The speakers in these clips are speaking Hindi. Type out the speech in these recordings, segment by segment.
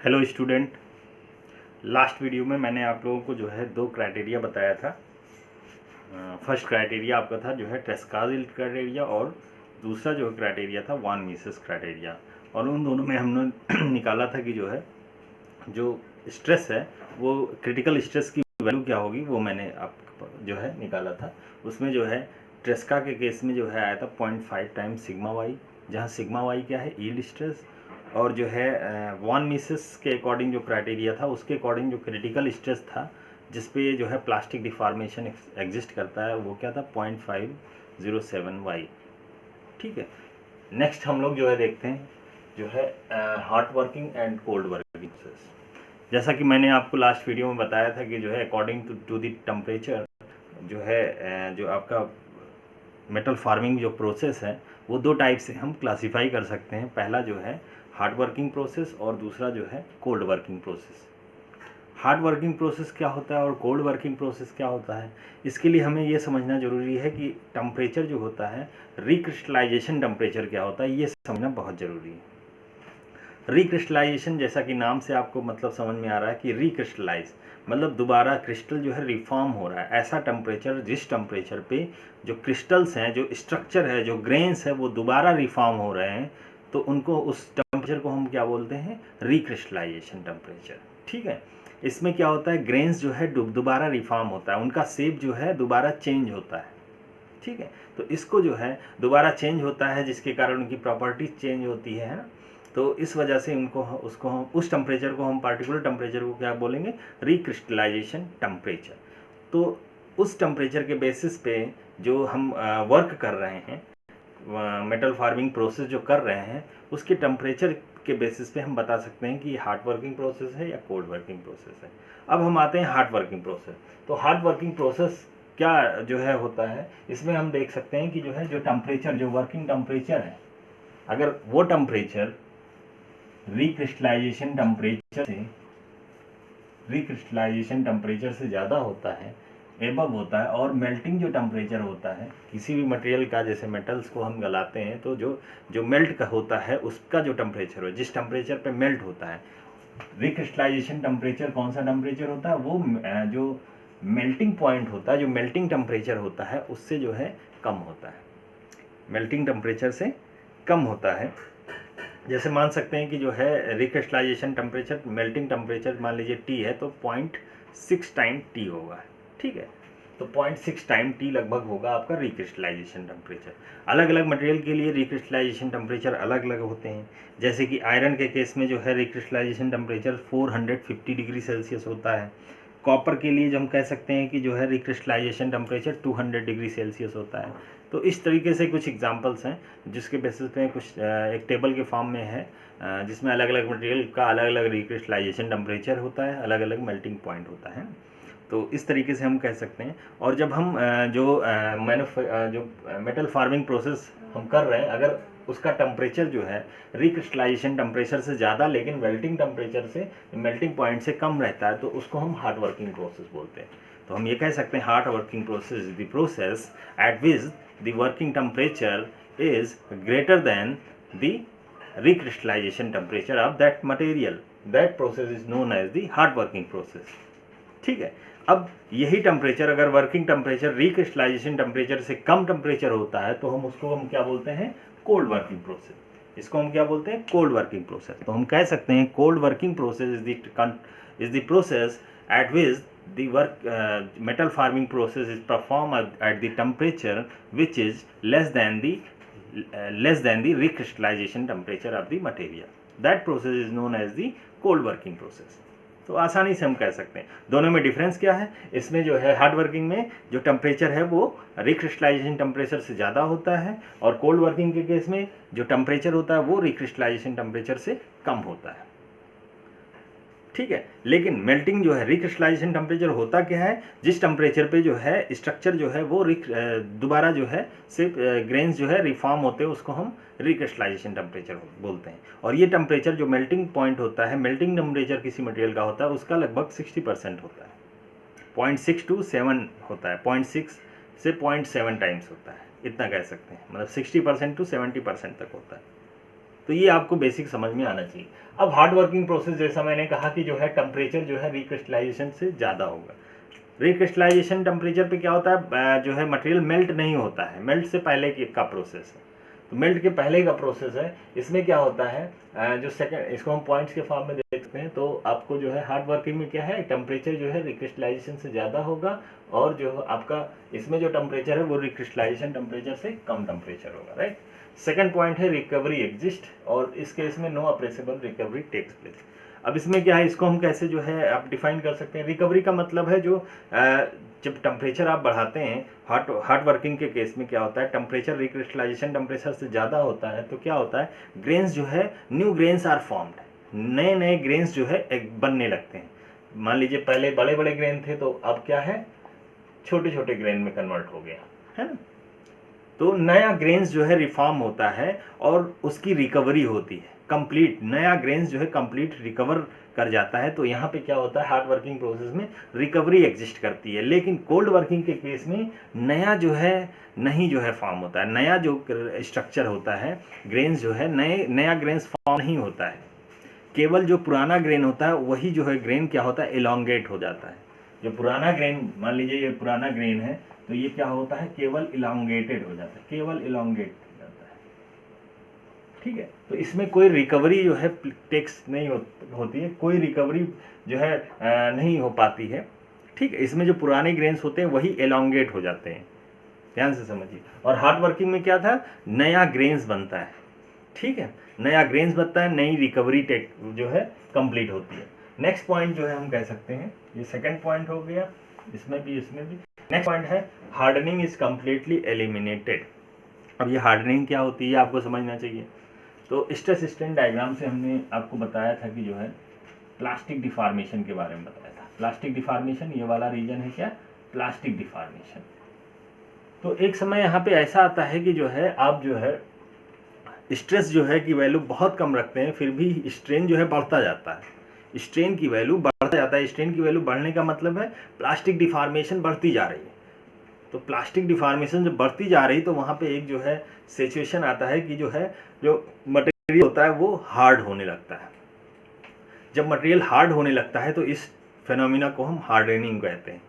हेलो स्टूडेंट, लास्ट वीडियो में मैंने आप लोगों को जो है दो क्राइटेरिया बताया था। फर्स्ट क्राइटेरिया आपका था जो है ट्रेस्काज़ यील्ड क्राइटेरिया और दूसरा जो क्राइटेरिया था वान मिसेस क्राइटेरिया। और उन दोनों में हमने निकाला था कि जो है जो स्ट्रेस है वो क्रिटिकल स्ट्रेस की वैल्यू क्या होगी, वो मैंने आप जो है निकाला था। उसमें जो है ट्रेस्का के केस में जो है आया था 0.5 टाइम्स सिग्मा वाई, जहाँ सिग्मा वाई क्या है, यील्ड स्ट्रेस। और जो है वॉन मिसेस के अकॉर्डिंग जो क्राइटेरिया था उसके अकॉर्डिंग जो क्रिटिकल स्ट्रेस था जिस पे जो है प्लास्टिक डिफॉर्मेशन एग्जिस्ट करता है वो क्या था, 0.507 वाई। ठीक है, नेक्स्ट हम लोग जो है देखते हैं जो है hot working and cold working process. जैसा कि मैंने आपको लास्ट वीडियो में बताया था कि जो है अकॉर्डिंग टू द टेम्परेचर जो है जो आपका मेटल फार्मिंग जो प्रोसेस है वो दो टाइप से हम क्लासिफाई कर सकते हैं। पहला जो है हार्ड वर्किंग प्रोसेस और दूसरा जो है cold working process. Hard working process क्या होता है और कोल्ड वर्किंग प्रोसेस क्या होता है, इसके लिए हमें ये समझना ज़रूरी है कि टेम्परेचर जो होता है, रिक्रिस्टलाइजेशन टेम्परेचर क्या होता है, ये समझना बहुत ज़रूरी है। रिक्रिस्टलाइजेशन जैसा कि नाम से आपको मतलब समझ में आ रहा है कि रिक्रिस्टलाइज मतलब दोबारा क्रिस्टल जो है रिफॉर्म हो रहा है। ऐसा टेम्परेचर जिस टेम्परेचर पे जो क्रिस्टल्स हैं, जो स्ट्रक्चर है, जो ग्रेन्स है वो दोबारा रिफॉर्म हो रहे हैं, तो उनको उस टेम्परेचर को हम क्या बोलते हैं, रिक्रिस्टलाइजेशन टेम्परेचर। ठीक है, इसमें क्या होता है, ग्रेन्स जो है दोबारा रिफॉर्म होता है, उनका शेप जो है दोबारा चेंज होता है। ठीक है, तो इसको जो है दोबारा चेंज होता है जिसके कारण उनकी प्रॉपर्टीज चेंज होती है ना। तो इस वजह से उनको उसको हम उस टेम्परेचर को हम पार्टिकुलर टेम्परेचर को क्या बोलेंगे, रिक्रिस्टलाइजेशन टेम्परेचर। तो उस टेम्परेचर के बेसिस पे जो हम वर्क कर रहे हैं, मेटल फार्मिंग प्रोसेस जो कर रहे हैं, उसके टेम्परेचर के बेसिस पे हम बता सकते हैं कि ये हार्ड वर्किंग प्रोसेस है या कोल्ड वर्किंग प्रोसेस है। अब हम आते हैं हार्ड वर्किंग प्रोसेस। तो हार्ड वर्किंग प्रोसेस क्या जो है होता है, इसमें हम देख सकते हैं कि जो है जो टेम्परेचर, जो वर्किंग टेम्परेचर है, अगर वो टेम्परेचर रिक्रिस्टलाइजेशन टेम्परेचर से ज़्यादा होता है, एबव होता है, और मेल्टिंग जो टेम्परेचर होता है किसी भी मटेरियल का, जैसे मेटल्स को हम गलाते हैं तो जो मेल्ट का होता है उसका जो टेम्परेचर हो, जिस टेम्परेचर पे मेल्ट होता है, रिक्रिस्टलाइजेशन टेम्परेचर कौन सा टेम्परेचर होता है, वो जो मेल्टिंग पॉइंट होता है, जो मेल्टिंग टेम्परेचर होता है उससे जो है कम होता है, मेल्टिंग टेम्परेचर से कम होता है। जैसे मान सकते हैं कि जो है रिक्रिस्टलाइजेशन टेम्परेचर, मेल्टिंग टेम्परेचर मान लीजिए T है तो 0.6 टाइम T होगा। ठीक है, तो 0.6 टाइम T लगभग होगा आपका रिक्रिस्टलाइजेशन टेम्परेचर। अलग अलग मटेरियल के लिए रिक्रिस्टलाइजेशन टेम्परेचर अलग अलग होते हैं। जैसे कि आयरन के केस में जो है रिक्रिस्टलाइजेशन टेम्परेचर 450 डिग्री सेल्सियस होता है। कॉपर के लिए जो हम कह सकते हैं कि जो है रिक्रिस्टलाइजेशन टेम्परेचर 200 डिग्री सेल्सियस होता है। तो इस तरीके से कुछ एग्जांपल्स हैं जिसके बेसिस पे कुछ एक टेबल के फॉर्म में है, जिसमें अलग अलग मटेरियल का अलग अलग रिक्रिस्टलाइजेशन टेम्परेचर होता है, अलग अलग मेल्टिंग पॉइंट होता है। तो इस तरीके से हम कह सकते हैं। और जब हम जो मेटल फार्मिंग प्रोसेस हम कर रहे हैं, अगर उसका टेम्परेचर जो है रिक्रिस्टलाइजेशन टेम्परेचर से ज़्यादा लेकिन मेल्टिंग टेम्परेचर से, मेल्टिंग पॉइंट से कम रहता है, तो उसको हम हार्ड वर्किंग प्रोसेस बोलते हैं। तो हम ये कह सकते हैं hard working process is the process at which the working temperature is greater than the recrystallization temperature of that material. That process is known as the hard working process. ठीक है, अब यही टेम्परेचर अगर वर्किंग टेम्परेचर रिक्रिस्टलाइजेशन टेम्परेचर से कम टेम्परेचर होता है तो हम क्या बोलते हैं, कोल्ड वर्किंग प्रोसेस। इसको हम क्या बोलते हैं, कोल्ड वर्किंग प्रोसेस। तो हम कह सकते हैं cold working process is the process at which the metal farming process is performed at the temperature which is less than the recrystallization temperature of the material. That process is known as the cold working process. तो आसानी से हम कह सकते हैं। दोनों में डिफरेंस क्या है, इसमें जो है हार्ड वर्किंग में जो टेम्परेचर है वो रिक्रिस्टलाइजेशन टेम्परेचर से ज़्यादा होता है, और कोल्ड वर्किंग के केस में जो टेम्परेचर होता है वो रिक्रिस्टलाइजेशन टेम्परेचर से कम होता है। ठीक है, लेकिन मेल्टिंग जो है, रिक्रिस्टलाइजेशन टेम्परेचर होता क्या है, जिस टेम्परेचर पे जो है स्ट्रक्चर जो है वो दोबारा जो है सिर्फ ग्रेन्स जो है रिफॉर्म होते हैं, उसको हम रिक्रिस्टलाइजेशन टेम्परेचर बोलते हैं। और ये टेम्परेचर जो मेल्टिंग पॉइंट होता है, मेल्टिंग टेम्परेचर किसी मटेरियल का होता है उसका लगभग 60% होता है, 0.6 to 7 होता है, 0.6 से 0.7 टाइम्स होता है, इतना कह सकते हैं। मतलब 60% to 70% तक होता है। तो ये आपको बेसिक समझ में आना चाहिए। अब हार्ड वर्किंग प्रोसेस, जैसा मैंने कहा कि जो है टेम्परेचर जो है रिक्रिस्टलाइजेशन से ज़्यादा होगा। रिक्रिस्टलाइजेशन टेम्परेचर पे क्या होता है, जो है मटेरियल मेल्ट नहीं होता है, मेल्ट से पहले का प्रोसेस है। तो मेल्ट के पहले का प्रोसेस है, इसमें क्या होता है, जो सेकंड, इसको हम पॉइंट्स के फॉर्म में देखते हैं। तो आपको जो है हार्ड वर्किंग में क्या है, टेम्परेचर जो है रिक्रिस्टलाइजेशन से ज़्यादा होगा, और जो आपका इसमें जो टेम्परेचर है वो रिक्रिस्टलाइजेशन टेम्परेचर से कम टेम्परेचर होगा, राइट। सेकंड पॉइंट है रिकवरी एग्जिस्ट, और इस केस में नो अप्रेसेबल रिकवरी टेक्स प्लेस। अब इसमें क्या है, इसको हम कैसे जो है आप डिफाइन कर सकते हैं। रिकवरी का मतलब है जो जब टेम्परेचर आप बढ़ाते हैं, हार्ड वर्किंग के केस में क्या होता है, टेम्परेचर रिक्रिस्टलाइजेशन टेम्परेचर से ज़्यादा होता है, तो क्या होता है, ग्रेन्स जो है, न्यू ग्रेन्स आर फॉर्म्ड, नए नए ग्रेन्स जो है बनने लगते हैं। मान लीजिए पहले बड़े बड़े ग्रेन थे, तो अब क्या है, छोटे छोटे ग्रेन में कन्वर्ट हो गया है ना। तो नया ग्रेन्स जो है रिफॉर्म होता है और उसकी रिकवरी होती है, कंप्लीट नया ग्रेन्स जो है कंप्लीट रिकवर कर जाता है। तो यहाँ पे क्या होता है, हार्ड वर्किंग प्रोसेस में रिकवरी एग्जिस्ट करती है। लेकिन कोल्ड वर्किंग के केस में नया जो है नहीं जो है फॉर्म होता है, नया जो स्ट्रक्चर होता है, ग्रेन्स जो है नया ग्रेन्स फॉर्म नहीं होता है, केवल जो पुराना ग्रेन होता है वही जो है ग्रेन क्या होता है, इलोंगेट हो जाता है। जो पुराना ग्रेन, मान लीजिए ये पुराना ग्रेन है, तो ये क्या होता है, केवल इलोंगेटेड हो जाता है, केवल इलोंगेट हो जाता है, ठीक है। तो इसमें कोई रिकवरी जो है टेक्स नहीं होती है, कोई रिकवरी जो है नहीं हो पाती है, ठीक है। इसमें जो पुराने ग्रेन्स होते हैं वही एलोंगेट हो जाते हैं, ध्यान से समझिए। और हार्ड वर्किंग में क्या था, नया ग्रेन्स बनता है, ठीक है, नया ग्रेन्स बनता है, नई रिकवरी टेक जो है कंप्लीट होती है। नेक्स्ट पॉइंट जो है हम कह सकते हैं, ये सेकंड पॉइंट हो गया, इसमें भी। नेक्स्ट पॉइंट है हार्डनिंग इज कम्प्लीटली एलिमिनेटेड। अब ये हार्डनिंग क्या होती है आपको समझना चाहिए। तो स्ट्रेस स्ट्रेन डायग्राम से हमने आपको बताया था कि जो है प्लास्टिक डिफॉर्मेशन के बारे में बताया था। प्लास्टिक डिफॉर्मेशन, ये वाला रीजन है क्या, प्लास्टिक डिफॉर्मेशन। तो एक समय यहाँ पे ऐसा आता है कि जो है आप जो है स्ट्रेस जो है की वैल्यू बहुत कम रखते हैं, फिर भी स्ट्रेन जो है बढ़ता जाता है, स्ट्रेन की वैल्यू बढ़ता जाता है। स्ट्रेन की वैल्यू बढ़ने का मतलब है प्लास्टिक डिफॉर्मेशन बढ़ती जा रही है। तो प्लास्टिक डिफॉर्मेशन जब बढ़ती जा रही तो वहाँ पे एक जो है सिचुएशन आता है कि जो है जो मटेरियल होता है वो हार्ड होने लगता है। जब मटेरियल हार्ड होने लगता है तो इस फेनोमिना को हम हार्डनिंग कहते हैं।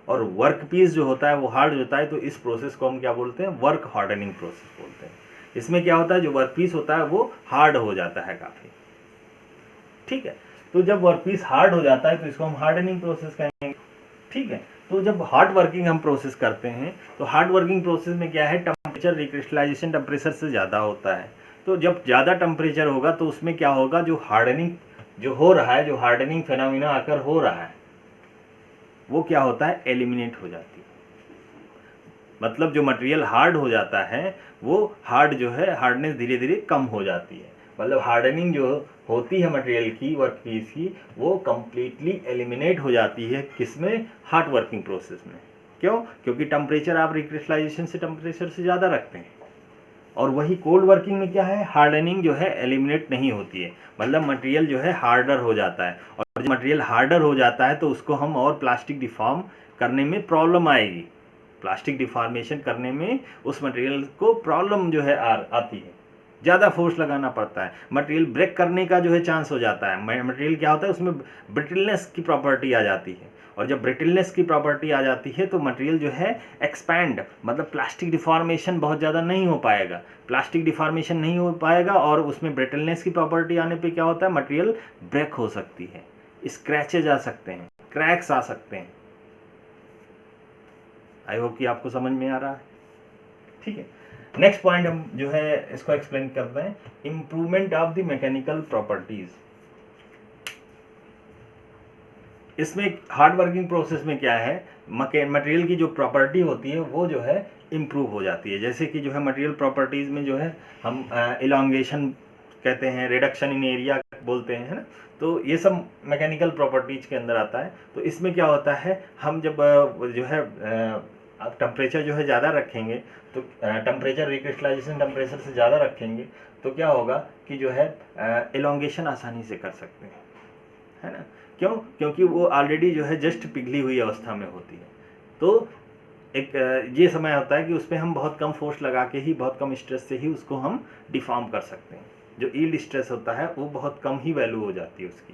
और वर्क पीस जो होता है वो हार्ड होता है, तो इस प्रोसेस को हम क्या बोलते हैं, वर्क हार्डनिंग प्रोसेस बोलते हैं। इसमें क्या होता है, जो वर्क पीस होता है वो हार्ड हो जाता है काफ़ी, ठीक है। तो जब वर्क पीस हार्ड हो जाता है तो इसको हम हार्डनिंग प्रोसेस कहेंगे, ठीक है। तो जब हार्ड वर्किंग हम प्रोसेस करते हैं तो हार्ड वर्किंग प्रोसेस में क्या है, टेम्परेचर रिक्रिस्टलाइजेशन टेम्परेचर से ज़्यादा होता है। तो जब ज़्यादा टेम्परेचर होगा तो उसमें क्या होगा, जो हार्डनिंग जो हो रहा है, जो हार्डनिंग फेनोमिना आकर हो रहा है वो क्या होता है, एलिमिनेट हो जाती है। मतलब जो मटेरियल हार्ड हो जाता है वो हार्ड जो है हार्डनेस धीरे धीरे कम हो जाती है। मतलब हार्डनिंग जो होती है मटेरियल की, वर्क पीस की, वो कम्प्लीटली एलिमिनेट हो जाती है, किसमें, हार्ड वर्किंग प्रोसेस में। क्यों, क्योंकि टेम्परेचर आप रिक्रिस्टलाइजेशन से टेम्परेचर से ज़्यादा रखते हैं। और वही कोल्ड वर्किंग में क्या है, हार्डनिंग जो है एलिमिनेट नहीं होती है, मतलब मटेरियल जो है हार्डर हो जाता है। और जब मटेरियल हार्डर हो जाता है तो उसको हम और प्लास्टिक डिफॉर्म करने में प्रॉब्लम आएगी, प्लास्टिक डिफॉर्मेशन करने में उस मटेरियल को प्रॉब्लम जो है आती है, ज़्यादा फोर्स लगाना पड़ता है, मटेरियल ब्रेक करने का जो है चांस हो जाता है। मटेरियल क्या होता है, उसमें ब्रिटलनेस की प्रॉपर्टी आ जाती है, और जब ब्रिटलनेस की प्रॉपर्टी आ जाती है तो मटेरियल जो है एक्सपैंड, मतलब प्लास्टिक डिफॉर्मेशन बहुत ज़्यादा नहीं हो पाएगा, प्लास्टिक डिफॉर्मेशन नहीं हो पाएगा, और उसमें ब्रिटलनेस की प्रॉपर्टी आने पे क्या होता है, मटेरियल ब्रेक हो सकती है, स्क्रैचेज आ सकते हैं, क्रैक्स आ सकते हैं। आई होप कि आपको समझ में आ रहा है, ठीक है। नेक्स्ट पॉइंट हम जो है इसको एक्सप्लेन करते हैं, improvement of the mechanical properties. इसमें हार्ड वर्किंग प्रोसेस में क्या है, मटेरियल की जो प्रॉपर्टी होती है वो जो है इम्प्रूव हो जाती है। जैसे कि जो है मटेरियल प्रॉपर्टीज में जो है हम इलांगेशन कहते हैं, रिडक्शन इन एरिया बोलते हैं, है ना। तो ये सब मैकेनिकल प्रॉपर्टीज के अंदर आता है। तो इसमें क्या होता है, हम जब जो है टेम्परेचर जो है ज़्यादा रखेंगे, तो टेम्परेचर रिक्रिस्टलाइजेशन टेम्परेचर से ज़्यादा रखेंगे तो क्या होगा कि जो है इलांगेशन आसानी से कर सकते हैं, है ना। क्यों, क्योंकि वो ऑलरेडी जो है जस्ट पिघली हुई अवस्था में होती है। तो एक ये समय होता है कि उस पर हम बहुत कम फोर्स लगा के ही, बहुत कम स्ट्रेस से ही उसको हम डिफॉर्म कर सकते हैं, जो यील्ड स्ट्रेस होता है वो बहुत कम ही वैल्यू हो जाती है उसकी।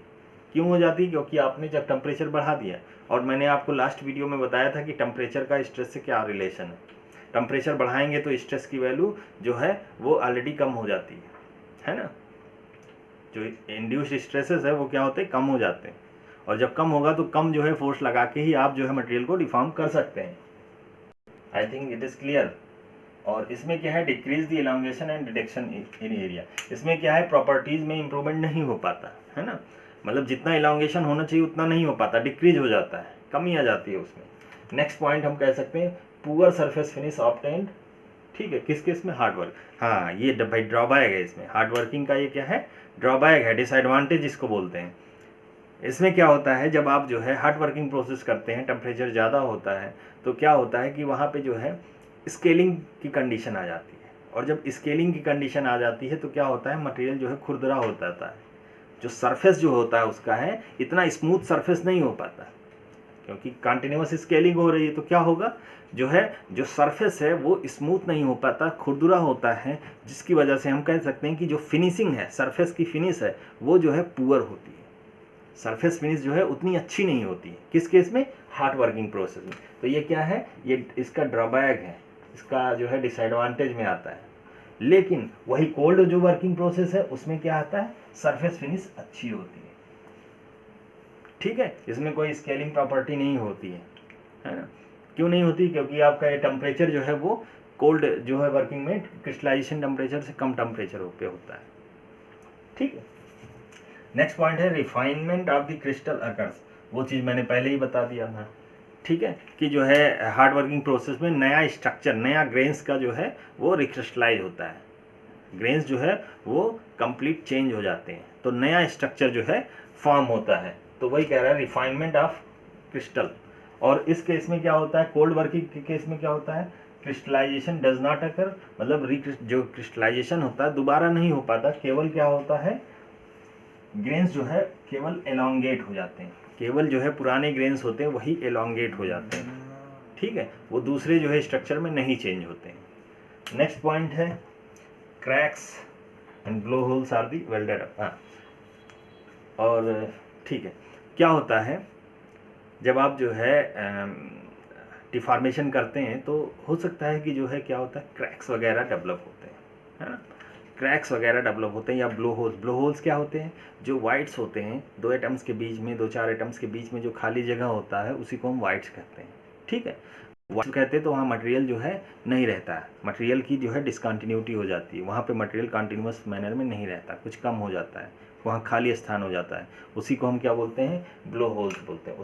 क्यों हो जाती है? क्योंकि आपने जब टेम्परेचर बढ़ा दिया, और मैंने आपको लास्ट वीडियो में बताया था कि टेम्परेचर का स्ट्रेस से क्या रिलेशन है। टेम्परेचर बढ़ाएंगे तो स्ट्रेस की वैल्यू जो है वो ऑलरेडी कम हो जाती है ना। जो इंड्यूस्ड स्ट्रेसेस है वो क्या होते हैं, कम हो जाते हैं, और जब कम होगा तो कम जो है फोर्स लगा के ही आप जो है मटेरियल को डिफॉर्म कर सकते हैं। I think it is clear. और इसमें क्या है, decrease the elongation and reduction in area. इसमें क्या है, प्रॉपर्टीज में इंप्रूवमेंट नहीं हो पाता है ना, मतलब जितना इलांगेशन होना चाहिए उतना नहीं हो पाता, डिक्रीज हो जाता है, कमी आ जाती है उसमें। नेक्स्ट पॉइंट हम कह सकते हैं पुअर सरफेस फिनिश ऑब्टेन्ड, ठीक है, किस किस में, हार्ड वर्क। हाँ, ये भाई ड्रॉबैक है इसमें, हार्ड वर्किंग का ये क्या है, ड्रॉबैक है, डिसएडवांटेज इसको बोलते हैं। इसमें क्या होता है, जब आप जो है हार्ड वर्किंग प्रोसेस करते हैं, टेम्परेचर ज़्यादा होता है, तो क्या होता है कि वहाँ पे जो है स्केलिंग की कंडीशन आ जाती है, और जब स्केलिंग की कंडीशन आ जाती है तो क्या होता है, मटेरियल जो है खुरदरा हो जाता है, जो सरफेस जो होता है उसका है इतना स्मूथ सरफेस नहीं हो पाता, क्योंकि कंटिन्यूस स्केलिंग हो रही है, तो क्या होगा, जो है जो सरफेस है वो स्मूथ नहीं हो पाता, खुरदुरा होता है, जिसकी वजह से हम कह सकते हैं कि जो फिनिशिंग है, सरफेस की फिनिश है, वो जो है पुअर होती है, सरफेस फिनिश जो है उतनी अच्छी नहीं होती है। किस केस में, हार्ड वर्किंग प्रोसेस में। तो ये क्या है, ये इसका ड्रॉबैक है, इसका जो है डिसएडवांटेज में आता है। लेकिन वही कोल्ड जो वर्किंग प्रोसेस है उसमें क्या आता है, सरफेस फिनिश अच्छी होती है, ठीक है, इसमें कोई स्केलिंग प्रॉपर्टी नहीं होती है ना। क्यों नहीं होती, क्योंकि आपका ये टेम्परेचर जो है वो कोल्ड जो है वर्किंग में क्रिस्टलाइजेशन टेम्परेचर से कम टेम्परेचर पे होता है, ठीक है। नेक्स्ट पॉइंट है refinement of the crystal occurs, वो चीज़ मैंने पहले ही बता दिया था, ठीक है, कि जो है हार्ड वर्किंग प्रोसेस में नया स्ट्रक्चर, नया ग्रेन्स का जो है वो रिक्रिस्टलाइज होता है, ग्रेन्स जो है वो कंप्लीट चेंज हो जाते हैं, तो नया स्ट्रक्चर जो है फॉर्म होता है, तो वही कह रहा है रिफाइनमेंट ऑफ क्रिस्टल। और इस केस में क्या होता है, कोल्ड वर्किंग के केस में क्या होता है, क्रिस्टलाइजेशन डज नॉट अकर, मतलब जो क्रिस्टलाइजेशन होता है दोबारा नहीं हो पाता, केवल क्या होता है, ग्रेन्स जो है केवल एलोंगेट हो जाते हैं, केवल जो है पुराने ग्रेन्स होते हैं वही एलोंगेट हो जाते हैं, ठीक है, वो दूसरे जो है स्ट्रक्चर में नहीं चेंज होते हैं। नेक्स्ट पॉइंट है cracks and blow holes are the welded up. और ठीक है, क्या होता है, जब आप जो है डिफॉर्मेशन करते हैं तो हो सकता है कि जो है क्या होता है, क्रैक्स वगैरह डेवलप होते हैं, है ना, क्रैक्स वगैरह डेवलप होते हैं, या ब्लो होल्स। ब्लो होल्स क्या होते हैं, जो वाइट्स होते हैं, दो एटम्स के बीच में, दो चार एटम्स के बीच में जो खाली जगह होता है उसी को हम वाइट्स कहते हैं, ठीक है। वाइट्स कहते हैं तो वहाँ मटेरियल जो है नहीं रहता है, मटेरियल की जो है डिसकंटिन्यूटी हो जाती है, वहाँ पे मटेरियल कंटिन्यूअस मैनर में नहीं रहता, कुछ कम हो जाता है, वहाँ खाली स्थान हो जाता है, उसी को हम क्या बोलते हैं, ब्लो होल्स बोलते हैं,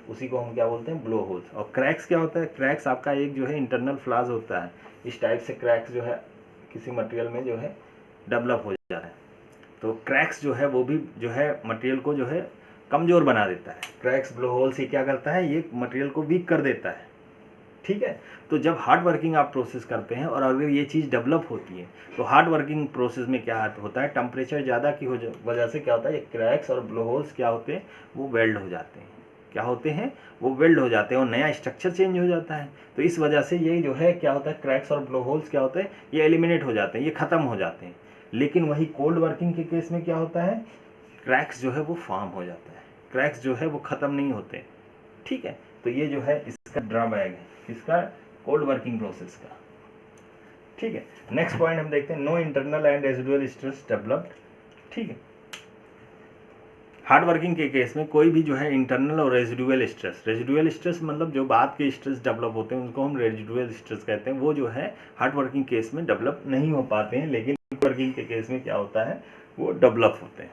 उसी को हम क्या बोलते हैं, ब्लो होल्स। और क्रैक्स क्या होता है, क्रैक्स आपका एक जो है इंटरनल फ्लाज होता है, इस टाइप से क्रैक्स जो है किसी मटेरियल में जो है डेवलप हो जाता है, तो क्रैक्स जो है वो भी जो है मटेरियल को जो है कमज़ोर बना देता है, क्रैक्स ब्लो होल्स ये क्या करता है, ये मटेरियल को वीक कर देता है, ठीक है। तो जब हार्ड वर्किंग आप प्रोसेस करते हैं और अगर ये चीज़ डेवलप होती है, तो हार्ड वर्किंग प्रोसेस में क्या होता है, टेम्परेचर ज़्यादा की वजह से क्या होता है, ये क्रैक्स और ब्लो होल्स क्या होते हैं, वो वेल्ड हो जाते हैं, क्या होते हैं, वो वेल्ड हो जाते हैं, और नया स्ट्रक्चर चेंज हो जाता है, तो इस वजह से ये जो है क्या होता है, क्रैक्स और ब्लो होल्स क्या होते हैं, ये एलिमिनेट हो जाते हैं, ये ख़त्म हो जाते हैं। लेकिन वही कोल्ड वर्किंग के केस में क्या होता है, क्रैक्स जो है वो फॉर्म हो जाता है, क्रैक्स जो है वो ख़त्म नहीं होते, ठीक है। तो ये जो है इसका ड्रॉबैक है, इसका कोल्ड वर्किंग प्रोसेस का, ठीक है। नेक्स्ट पॉइंट हम देखते हैं no internal and residual stress developed, ठीक है। हार्ड वर्किंग के केस में कोई भी जो है इंटरनल और रेजिडुअल स्ट्रेस मतलब जो बाद के स्ट्रेस डेवलप होते हैं उनको हम रेजिडुअल स्ट्रेस कहते हैं, वो जो है हार्ड वर्किंग केस में डेवलप नहीं हो पाते हैं, लेकिन वर्किंग के केस में क्या होता है, वो डेवलप होते हैं,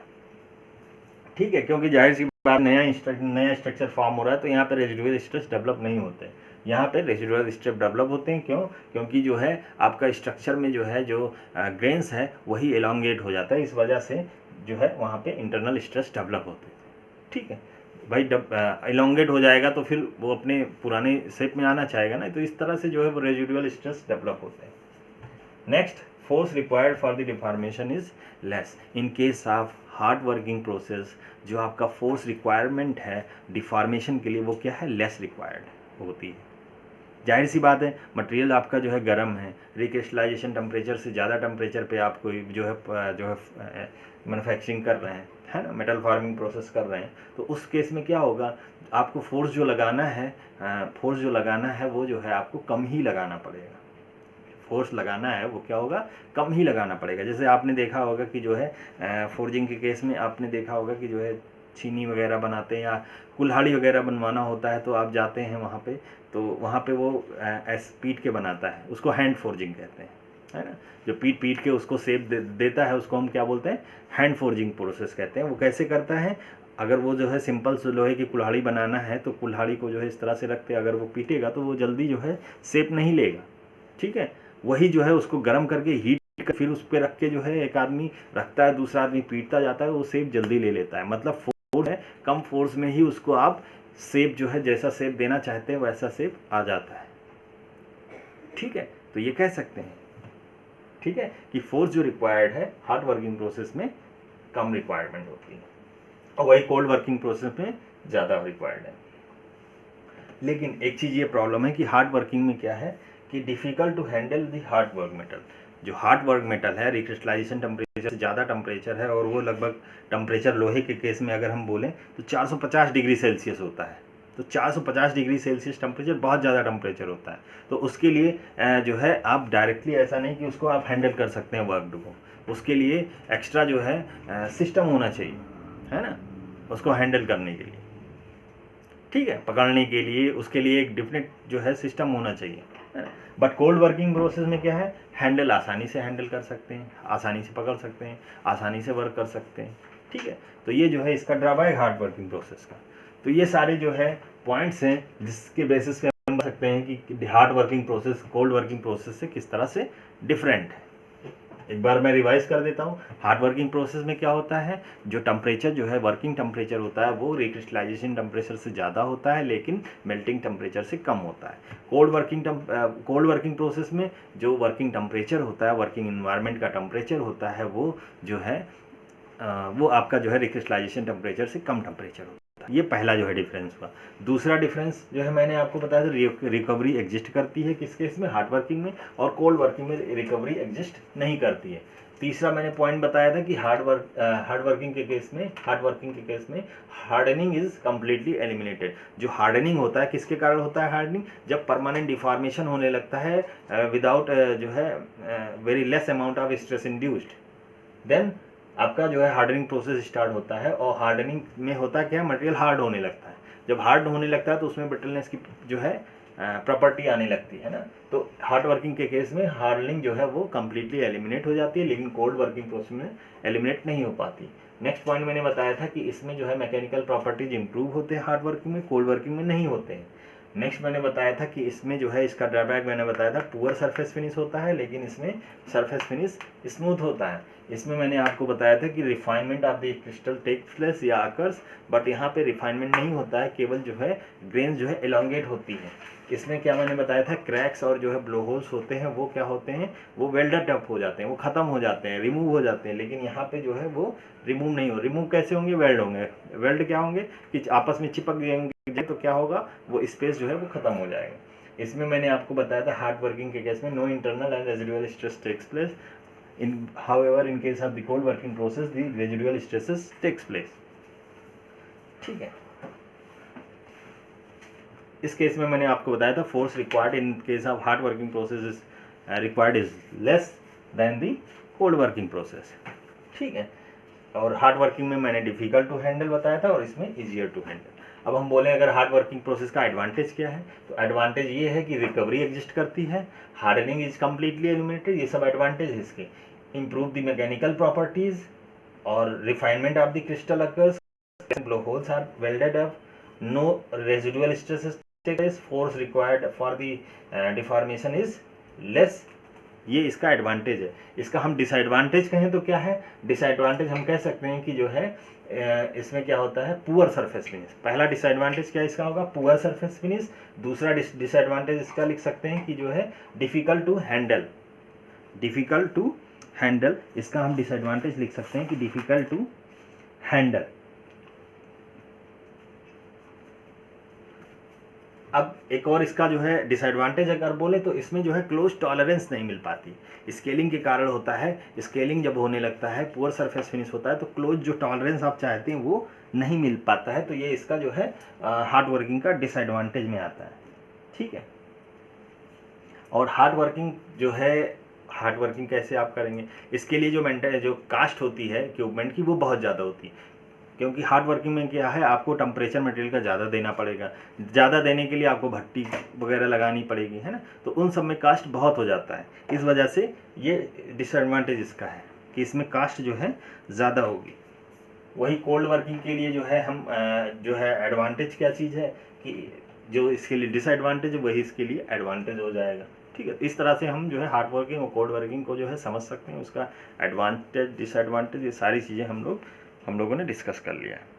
ठीक है, क्योंकि जाहिर सी बात नया स्ट्रक्चर फॉर्म हो रहा है, तो यहाँ पे रेजिडुअल स्ट्रेस डेवलप नहीं होते, यहाँ पे रेजिडुअल स्ट्रेस डेवलप होते हैं। क्यों? क्योंकि जो है आपका स्ट्रक्चर में जो है जो ग्रेन्स है वही एलोंगेट हो जाता है, इस वजह से जो है वहाँ पे इंटरनल स्ट्रेस डेवलप होते हैं, ठीक है भाई। एलोंगेट हो जाएगा तो फिर वो अपने पुराने शेप में आना चाहेगा ना, तो इस तरह से जो है वो रेजिडुअल स्ट्रेस डेवलप होते हैं। Next, force required for the deformation is less in case of hard working process. जो आपका फोर्स रिक्वायरमेंट है डिफॉर्मेशन के लिए वो क्या है, लेस रिक्वायर्ड होती है। जाहिर सी बात है मटेरियल आपका जो है गर्म है, रिक्रिस्टलाइजेशन टेम्परेचर से ज़्यादा टेम्परेचर पे आप कोई जो है मैन्युफैक्चरिंग कर रहे हैं, है ना, मेटल फार्मिंग प्रोसेस कर रहे हैं, तो उस केस में क्या होगा, आपको फोर्स जो लगाना है वो जो है आपको कम ही लगाना पड़ेगा। फोर्स लगाना है वो क्या होगा, कम ही लगाना पड़ेगा। जैसे आपने देखा होगा कि जो है फोर्जिंग के केस में आपने देखा होगा कि जो है चीनी वगैरह बनाते हैं या कुल्हाड़ी वगैरह बनवाना होता है, तो आप जाते हैं वहाँ पे, तो वहाँ पे वो पीट के बनाता है, उसको हैंड फोर्जिंग कहते हैं, है ना। जो पीट के उसको शेप देता है, उसको हम क्या बोलते हैं, हैंड फोर्जिंग प्रोसेस कहते हैं। वो कैसे करता है, अगर वो जो है सिंपल लोहे की कुल्हाड़ी बनाना है तो कुल्हाड़ी को जो है इस तरह से रखते, अगर वो पीटेगा तो वो जल्दी जो है शेप नहीं लेगा, ठीक है। वही जो है उसको गर्म करके हीट कर फिर उस पर रख के जो है एक आदमी रखता है, दूसरा आदमी पीटता जाता है, वो शेप जल्दी ले लेता है। मतलब फोर्स है, कम फोर्स में ही उसको आप शेप जो है जैसा शेप देना चाहते हैं वैसा शेप आ जाता है, ठीक है। तो ये कह सकते हैं, ठीक है, कि फोर्स जो रिक्वायर्ड है हार्ड वर्किंग प्रोसेस में कम रिक्वायरमेंट होती है और वही कोल्ड वर्किंग प्रोसेस में ज़्यादा रिक्वायर्ड है। लेकिन एक चीज़ ये प्रॉब्लम है कि हार्ड वर्किंग में क्या है कि difficult to handle the hard work metal. जो हार्ड वर्क मेटल है, रिक्रिस्टलाइजेशन टेम्परेचर से ज़्यादा टेम्परेचर है, और वो लगभग टेम्परेचर लोहे के केस में अगर हम बोलें तो 450 डिग्री सेल्सियस होता है। तो 450 डिग्री सेल्सियस टेम्परेचर बहुत ज़्यादा टेम्परेचर होता है। तो उसके लिए जो है आप डायरेक्टली ऐसा नहीं कि उसको आप हैंडल कर सकते हैं वर्क को, उसके लिए एक्स्ट्रा जो है सिस्टम होना चाहिए, है ना, उसको हैंडल करने के लिए, ठीक है, पकड़ने के लिए, उसके लिए एक डिफरेंट जो है सिस्टम होना चाहिए। बट कोल्ड वर्किंग प्रोसेस में क्या है, हैंडल आसानी से हैंडल कर सकते हैं, आसानी से पकड़ सकते हैं, आसानी से वर्क कर सकते हैं, ठीक है। तो ये जो है इसका ड्रॉबैक हार्ड वर्किंग प्रोसेस का। तो ये सारे जो है पॉइंट्स हैं जिसके बेसिस पे हम बता सकते हैं कि hard working process cold working process से किस तरह से डिफरेंट है। एक बार मैं रिवाइज कर देता हूँ। हार्ड वर्किंग प्रोसेस में क्या होता है, जो टेम्परेचर जो है वर्किंग टेम्परेचर होता है वो रिक्रिस्टलाइजेशन टेम्परेचर से ज़्यादा होता है, लेकिन मेल्टिंग टेम्परेचर से कम होता है। कोल्ड वर्किंग प्रोसेस में जो वर्किंग टेम्परेचर होता है, वर्किंग इन्वायरमेंट का टेम्परेचर होता है, वो जो है वो आपका जो है रिक्रिस्टलाइजेशन टेम्परेचर से कम टेम्परेचर होता है। ये पहला जो है डिफरेंस हुआ। दूसरा डिफरेंस जो है मैंने आपको बताया था, रिकवरी एग्जिस्ट करती है किस केस में, हार्ड वर्किंग में, और कोल्ड वर्किंग में रिकवरी एग्जिस्ट नहीं करती है। तीसरा मैंने पॉइंट बताया था कि हार्ड वर्किंग के केस में हार्डनिंग इज कम्प्लीटली एलिमिनेटेड। जो हार्डनिंग होता है किसके कारण होता है, हार्डनिंग जब परमानेंट डिफॉर्मेशन होने लगता है विदाउट जो है very less amount of stress induced, then आपका जो है हार्डनिंग प्रोसेस स्टार्ट होता है। और हार्डनिंग में होता क्या है, मटेरियल हार्ड होने लगता है। जब हार्ड होने लगता है तो उसमें ब्रिटलनेस की जो है प्रॉपर्टी आने लगती है ना। तो हार्ड वर्किंग के केस में हार्डनिंग जो है वो कम्प्लीटली एलिमिनेट हो जाती है, लेकिन कोल्ड वर्किंग प्रोसेस में एलिमिनेट नहीं हो पाती। नेक्स्ट पॉइंट मैंने बताया था कि इसमें जो है मैकेनिकल प्रॉपर्टीज इंप्रूव होते हैं हार्ड वर्किंग में, कोल्ड वर्किंग में नहीं होते हैं। नेक्स्ट मैंने बताया था कि इसमें जो है इसका ड्रॉबैक मैंने बताया था पुअर सरफेस फिनिश होता है, लेकिन इसमें सरफेस फिनिश स्मूथ होता है। इसमें मैंने आपको बताया था कि refinement of the crystal takes place या अकर्स, बट यहाँ पे रिफाइनमेंट नहीं होता है, केवल जो है ग्रेन जो है एलोंगेट होती है। इसमें क्या मैंने बताया था, क्रैक्स और जो है ब्लो होल्स होते हैं वो क्या होते हैं, वो वेल्डेड अप हो जाते हैं, वो खत्म हो जाते हैं, रिमूव हो जाते हैं। लेकिन यहाँ पे जो है वो रिमूव नहीं हो, रिमूव कैसे होंगे, वेल्ड होंगे। वेल्ड क्या होंगे कि आपस में चिपक जाएंगे, तो क्या होगा, वो स्पेस जो है वो खत्म हो जाएगा। इसमें मैंने आपको बताया था हार्ड वर्किंग के केस में no internal and residual stress takes place, however in case of the cold working process the residual stresses takes place, ठीक है। इस केस में मैंने आपको बताया था force required in case of hard working process is required is less than the cold working process, ठीक है। और हार्ड वर्किंग में मैंने डिफिकल्ट टू हैंडल बताया था और इसमें इजियर टू हैंडल। अब हम बोलें अगर हार्ड वर्किंग प्रोसेस का एडवांटेज क्या है, तो एडवांटेज ये है कि रिकवरी एग्जिस्ट करती है, हार्डनिंग इज कम्प्लीटली एलिमिनेटेड, ये सब एडवांटेज है इसके। इम्प्रूव द मैकेनिकल प्रॉपर्टीज और refinement of the crystal occurs, blow holes are welded up, no residual stresses take place, force required for the deformation is less, ये इसका एडवांटेज है। इसका हम डिसएडवांटेज कहें तो क्या है, डिसएडवांटेज हम कह सकते हैं कि जो है इसमें क्या होता है, पुअर सरफेस फिनिश। पहला डिसएडवांटेज क्या इसका होगा, पुअर सरफेस फिनिश। दूसरा डिसएडवांटेज इसका लिख सकते हैं कि जो है difficult to handle, difficult to handle, इसका हम डिसएडवांटेज लिख सकते हैं कि डिफिकल्ट टू हैंडल। अब एक और इसका जो है डिसएडवांटेज अगर बोले तो इसमें जो है क्लोज टॉलरेंस नहीं मिल पाती, स्केलिंग के कारण होता है। स्केलिंग जब होने लगता है, पुअर सरफेस फिनिश होता है, तो क्लोज जो टॉलरेंस आप चाहते हैं वो नहीं मिल पाता है। तो ये इसका जो है हार्ड वर्किंग का डिसएडवांटेज में आता है। ठीक है। और हार्ड वर्किंग जो है, हार्ड वर्किंग कैसे आप करेंगे, इसके लिए जो कास्ट होती है इक्विपमेंट की वो बहुत ज़्यादा होती है, क्योंकि हार्ड वर्किंग में क्या है, आपको टेम्परेचर मटेरियल का ज़्यादा देना पड़ेगा। ज़्यादा देने के लिए आपको भट्टी वगैरह लगानी पड़ेगी, है ना, तो उन सब में कास्ट बहुत हो जाता है। इस वजह से ये डिसएडवांटेज इसका है कि इसमें कास्ट जो है ज़्यादा होगी। वही कोल्ड वर्किंग के लिए जो है हम जो है एडवांटेज क्या चीज़ है कि जो इसके लिए डिसएडवांटेज है वही इसके लिए एडवांटेज हो जाएगा। ठीक है। इस तरह से हम जो है हार्ड वर्किंग और कोल्ड वर्किंग को जो है समझ सकते हैं, उसका एडवांटेज डिसएडवांटेज ये सारी चीज़ें हम लोगों ने डिस्कस कर लिया है।